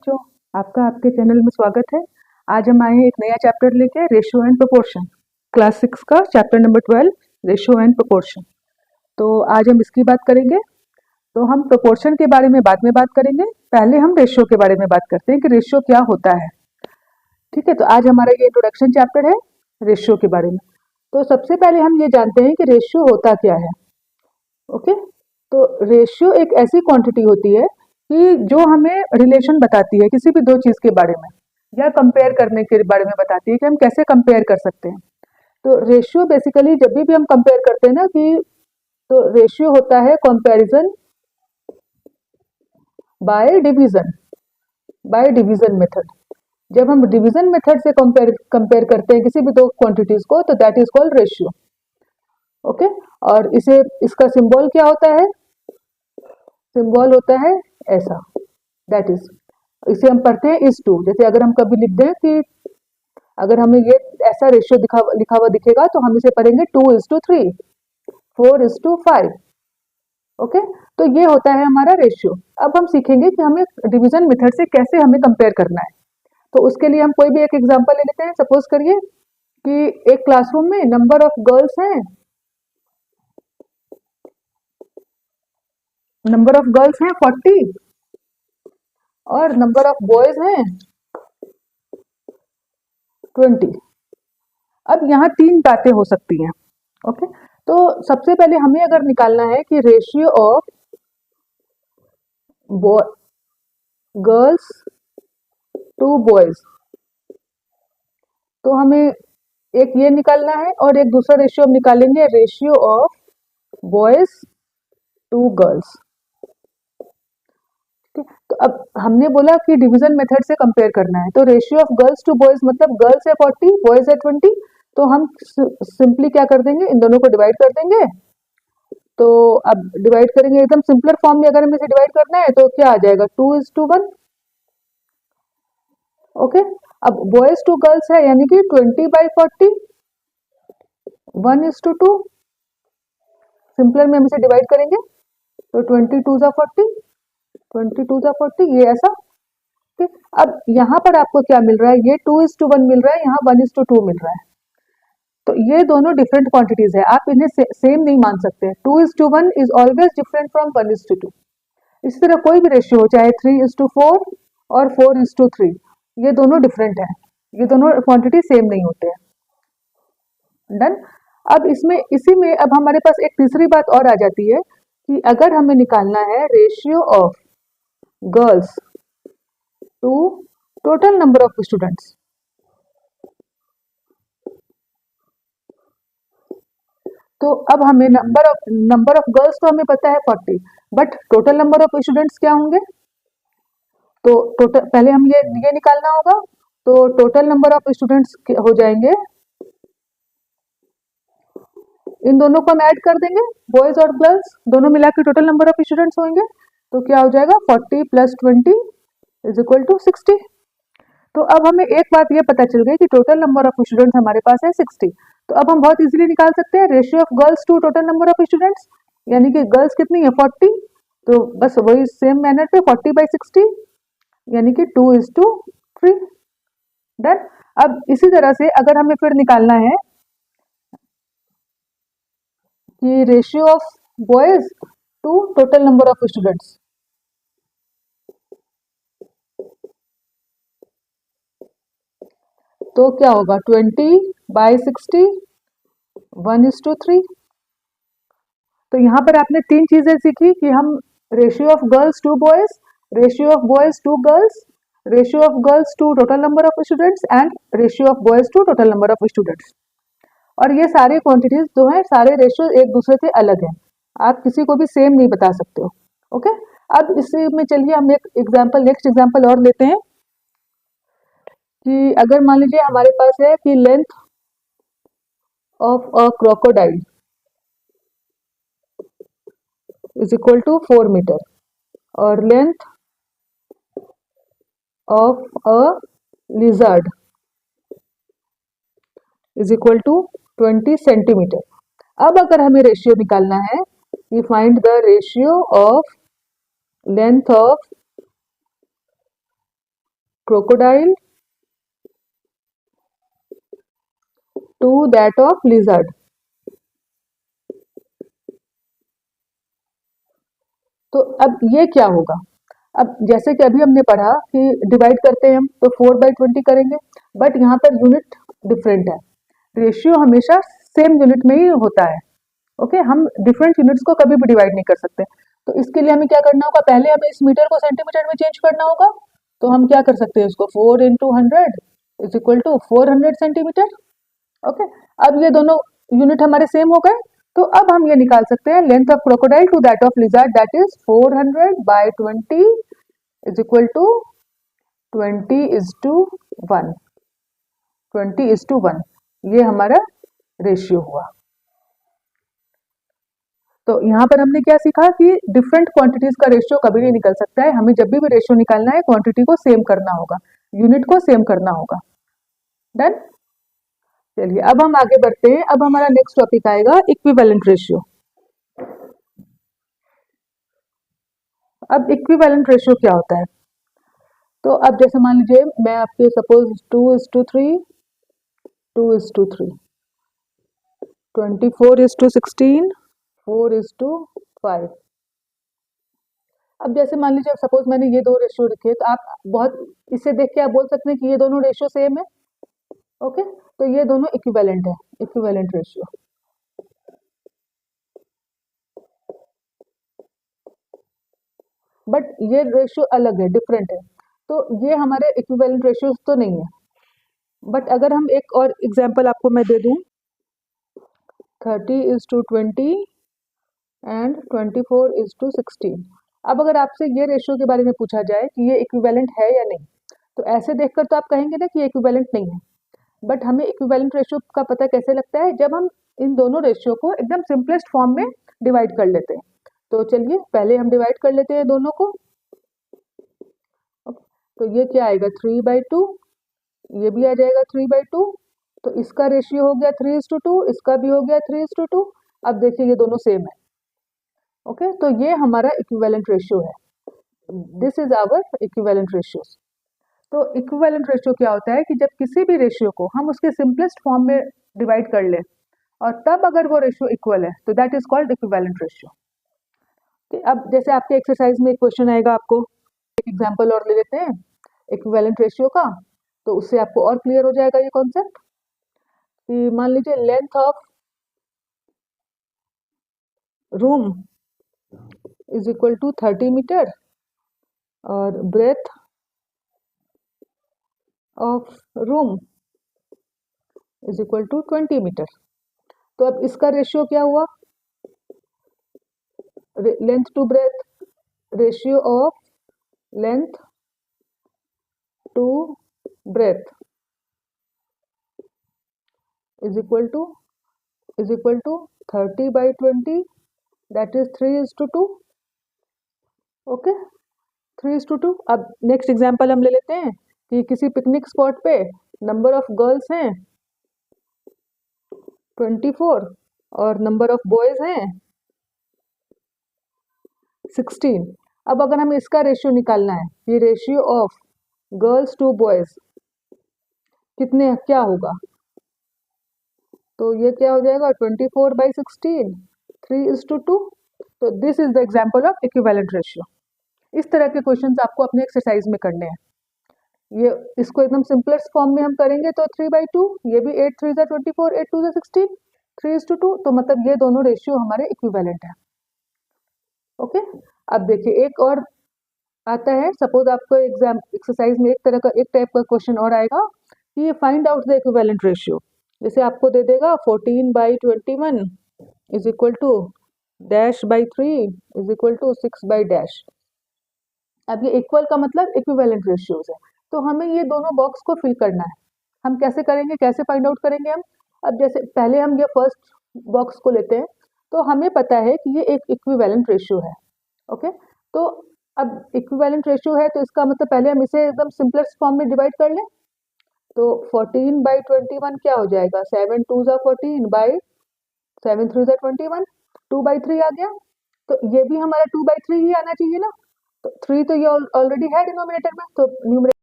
बच्चों, आपका आपके चैनल में स्वागत है। आज हम आए हैं एक नया चैप्टर लेके, रेशियो एंड प्रोपोर्शन, क्लास 6 का chapter number 12, ratio and proportion. तो आज हम इसकी बात करेंगे। तो हम प्रोपोर्शन के बारे में बाद में बात करेंगे, पहले हम रेशियो के बारे में बात करते हैं कि रेशियो क्या होता है। ठीक है, तो आज हमारा ये इंट्रोडक्शन चैप्टर है रेशियो के बारे में। तो सबसे पहले हम ये जानते हैं कि रेशियो होता क्या है। ओके, तो रेशियो एक ऐसी क्वांटिटी होती है कि जो हमें रिलेशन बताती है किसी भी दो चीज के बारे में, या कंपेयर करने के बारे में बताती है कि हम कैसे कंपेयर कर सकते हैं। तो रेशियो बेसिकली जब भी हम कंपेयर करते हैं ना कि, तो रेशियो होता है कंपैरिजन बाय डिवीजन मेथड। जब हम डिवीजन मेथड से कंपेयर करते हैं किसी भी दो क्वांटिटीज को, तो that is called ratio. Okay, और इसे इसका सिंबल क्या होता है? सिंबल होता है ऐसा, दैट इज, इसे हम पढ़ते हैं इज टू। जैसे अगर हम कभी लिख दें कि अगर हमें ये ऐसा रेशियो लिखा हुआ दिखेगा तो हम इसे पढ़ेंगे 2:3, 4:5। ओके, तो ये होता है हमारा रेशियो। अब हम सीखेंगे कि हमें डिवीजन मेथड से कैसे हमें कंपेयर करना है। तो उसके लिए हम कोई भी एक एग्जांपल ले लेते हैं। सपोज करिए कि एक क्लासरूम में नंबर ऑफ गर्ल्स हैं, नंबर ऑफ गर्ल्स हैं 40 और नंबर ऑफ बॉयज हैं 20। अब यहाँ तीन बातें हो सकती हैं। ओके, तो सबसे पहले हमें अगर निकालना है कि ratio of girls to boys, तो हमें एक ये निकालना है और एक दूसरा रेशियो हम निकालेंगे, ratio of boys to girls. तो अब हमने बोला कि डिवीजन मेथड से कंपेयर करना है, तो ratio of girls to boys मतलब गर्ल्स है 40, बॉयज है 20। तो हम सिंपली क्या कर देंगे, इन दोनों को डिवाइड कर देंगे। तो अब डिवाइड करेंगे एकदम सिंपलर फॉर्म में, अगर हमें इसे डिवाइड करना है तो क्या आ जाएगा, 2:1। ओके, अब बॉयज टू गर्ल्स है यानी कि 20/40, 1:2। सिंपलर में हम इसे डिवाइड करेंगे तो 22 × 40, 22 40, ये ऐसा। ठीक, अब यहाँ पर आपको क्या मिल रहा है, ये 2:1 मिल रहा है, यहाँ 1:2 मिल रहा है। तो ये दोनों डिफरेंट क्वांटिटीज है, आप इन्हें सेम नहीं मान सकते। 2:1 इज ऑलवेज डिफरेंट फ्रॉम 1:2। इसी तरह कोई भी रेशियो हो, चाहे 3:4 और 4:3, ये दोनों डिफरेंट है, ये दोनों क्वांटिटी सेम नहीं होते हैं। डन। अब इसमें इसी में अब हमारे पास एक तीसरी बात और आ जाती है कि अगर हमें निकालना है ratio of girls to total number of students, तो अब हमें नंबर ऑफ गर्ल्स तो हमें पता है 40, but total number of students क्या होंगे? तो टोटल पहले हम ये निकालना होगा। तो टोटल नंबर ऑफ स्टूडेंट्स हो जाएंगे, इन दोनों को हम ऐड कर देंगे, बॉयज और गर्ल्स दोनों मिला के टोटल नंबर ऑफ स्टूडेंट्स होंगे। तो क्या हो जाएगा, 40 + 20 = 60। तो अब हमें एक बात ये पता चल गई कि टोटल नंबर ऑफ स्टूडेंट्स हमारे पास है 60। तो अब हम बहुत इजीली निकाल सकते हैं ratio of girls to total number of students, यानी कि गर्ल्स कितनी है 40, तो बस वही सेम मैनर पे 40/60 यानी कि 2:3। डन। अब इसी तरह से अगर हमें फिर निकालना है कि ratio of boys to total number of students, तो क्या होगा, 20/60, 1:3। तो यहाँ पर आपने तीन चीजें सीखी कि हम ratio of girls to boys, ratio of boys to girls, ratio of girls to total number of students and ratio of boys to total number of students. और ये सारे क्वांटिटीज जो है, सारे रेशियो एक दूसरे से अलग है, आप किसी को भी सेम नहीं बता सकते हो। ओके, अब इसी में चलिए हम एक एग्जांपल, नेक्स्ट एग्जांपल और लेते हैं कि अगर मान लीजिए हमारे पास है कि length of a crocodile = 4 metre और length of a lizard = 20 centimetre. अब अगर हमें रेशियो निकालना है, we find the ratio of length of crocodile to that of lizard। तो अब ये क्या होगा? अब जैसे कि अभी हमने पढ़ा कि डिवाइड करते हैं हम तो 4/20 करेंगे, बट यहाँ पर यूनिट डिफरेंट है। रेशियो हमेशा सेम यूनिट में ही होता है। ओके, हम डिफरेंट यूनिट्स को कभी भी डिवाइड नहीं कर सकते। तो इसके लिए हमें क्या करना होगा? पहले हमें इस मीटर को सेंटीमीटर में चेंज करना होगा। तो हम क्या कर सकते हैं इसको? 4 × 100 is equal to 400 centimetre. Okay, अब ये दोनों यूनिट हमारे सेम हो गए। तो अब हम ये निकाल सकते हैं length of crocodile to that of lizard, that is 400/20 is equal to 20:1। 20:1 ये हमारा रेशियो हुआ। तो यहाँ पर हमने क्या सीखा कि डिफरेंट क्वांटिटीज का रेशियो कभी नहीं निकल सकता है। हमें जब भी रेशियो निकालना है क्वांटिटी को सेम करना होगा, यूनिट को सेम करना होगा। डन। चलिए अब हम आगे बढ़ते हैं। अब हमारा नेक्स्ट टॉपिक आएगा इक्विवेलेंट रेशियो। अब इक्विवेलेंट रेशियो क्या होता है? तो अब जैसे मान लीजिए मैं आपके सपोज 2:3, 2:3, 24:16, 4:5। अब जैसे मान लीजिए सपोज मैंने ये दो रेशियो लिखे, तो आप बहुत इससे देख के आप बोल सकते हैं कि ये दोनों रेशियो सेम है। ओके, तो ये दोनों इक्विवेलेंट है, इक्विवेलेंट रेशियो। बट ये रेशियो अलग है, डिफरेंट है। तो ये हमारे इक्विवेलेंट रेशियोज तो नहीं है। बट अगर हम एक और एग्जांपल आपको मैं दे दूं, 30:20 एंड 24:16। अब अगर आपसे ये रेशियो के बारे में पूछा जाए कि ये इक्विवेलेंट है या नहीं, तो ऐसे देखकर तो आप कहेंगे ना कि ये इक्विवेलेंट नहीं है। बट हमें इक्विवेलेंट रेशियो का पता कैसे लगता है? जब हम इन दोनों रेशियो को एकदम सिंपलेस्ट फॉर्म में डिवाइड कर लेते हैं। तो चलिए पहले हम डिवाइड कर लेते हैं दोनों को। तो ये क्या आएगा? 3/2, ये भी आ जाएगा 3/2। तो इसका रेशियो हो गया 3:2, इसका भी हो गया 3:2। अब देखिए ये दोनों सेम है। ओके, तो ये हमारा इक्विवेलेंट रेशियो है। This is our equivalent ratios. तो इक्विवेलेंट रेशियो क्या होता है कि जब किसी भी रेशियो को हम उसके सिंपलेस्ट फॉर्म में डिवाइड कर लें और तब अगर वो रेशियो इक्वल है तो that is called equivalent ratio. अब जैसे आपके एक्सरसाइज में एक क्वेश्चन आएगा, आपको एक एग्जांपल और ले लेते हैं इक्विवेलेंट रेशियो का, तो उससे आपको और क्लियर हो जाएगा ये कॉन्सेप्ट। कि मान लीजिए length of room is equal to 30 metre और breadth of room is equal to 20 metre. तो अब इसका रेशियो क्या हुआ? Length to breadth, ratio of length to breadth is equal to 30/20, that is 3:2। Okay, 3:2। अब नेक्स्ट एग्जांपल हम ले लेते हैं कि किसी पिकनिक स्पॉट पे नंबर ऑफ गर्ल्स हैं 24 और नंबर ऑफ बॉयज हैं 16। अब अगर हमें इसका रेशियो निकालना है कि ratio of girls to boys कितने क्या होगा, तो ये क्या हो जाएगा? 24/16, 3:2। तो this is the example of equivalent ratio. इस तरह के क्वेश्चंस आपको अपने एक्सरसाइज में करने हैं। ये इसको एकदम सिंपलेस्ट फॉर्म में हम करेंगे तो 3/2, ये भी 8 3 24, 8 2 16, 3:2। तो मतलब ये दोनों रेशियो हमारे इक्विवेलेंट है। ओके, अब देखिए एक और आता है। सपोज आपको एग्जाम एक्सरसाइज में एक टाइप का क्वेश्चन और आएगा कि find out the equivalent ratio. जैसे आपको दे देगा 14/21 is equal to -3 is equal to 6/। अब ये इक्वल का मतलब इक्विवेलेंट रेशियोज है। तो हमें ये दोनों बॉक्स को फिल करना है। हम कैसे करेंगे, कैसे फाइंड आउट करेंगे हम? अब जैसे पहले हम ये फर्स्ट बॉक्स को लेते हैं, तो हमें पता है कि ये एक इक्विवेलेंट रेशियो है। ओके, तो अब इक्विवेलेंट रेशियो है तो इसका मतलब पहले हम इसे एकदम सिंपलेस्ट फॉर्म में डिवाइड कर लें। तो 14/21 क्या हो जाएगा? 7 2 14 बाई 7 3 21, 2/3 आ गया। तो ये भी हमारा 2/3 ही आना चाहिए ना। तो 3 तो ये ऑलरेडी है डिनोमिनेटर में, तो न्यूमरेटर